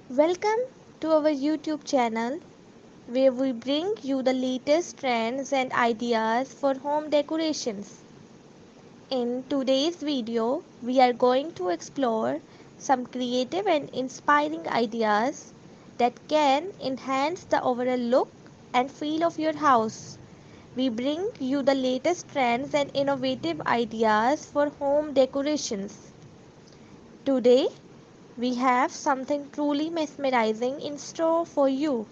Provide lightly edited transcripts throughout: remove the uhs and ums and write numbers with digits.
Welcome to our YouTube channel where we bring you the latest trends and ideas for home decorations. In today's video, we are going to explore some creative and inspiring ideas that can enhance the overall look and feel of your house. We bring you the latest trends and innovative ideas for home decorations. Today, we have something truly mesmerizing in store for you.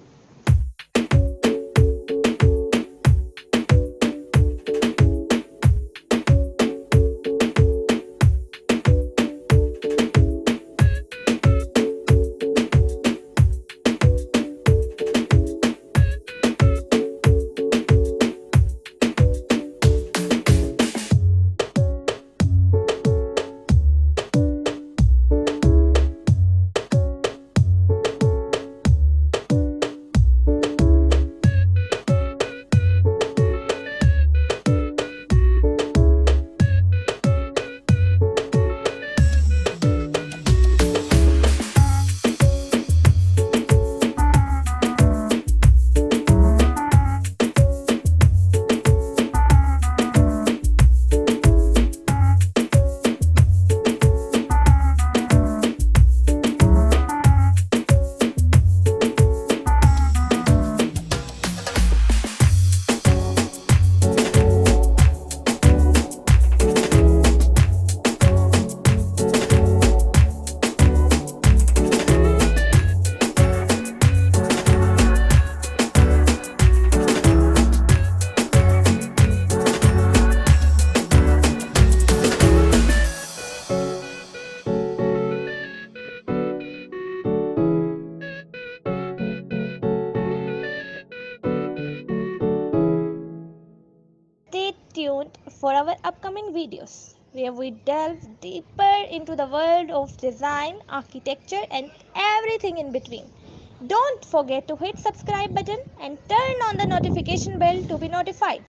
Stay tuned for our upcoming videos where we delve deeper into the world of design, architecture, and everything in between. Don't forget to hit subscribe button and turn on the notification bell to be notified.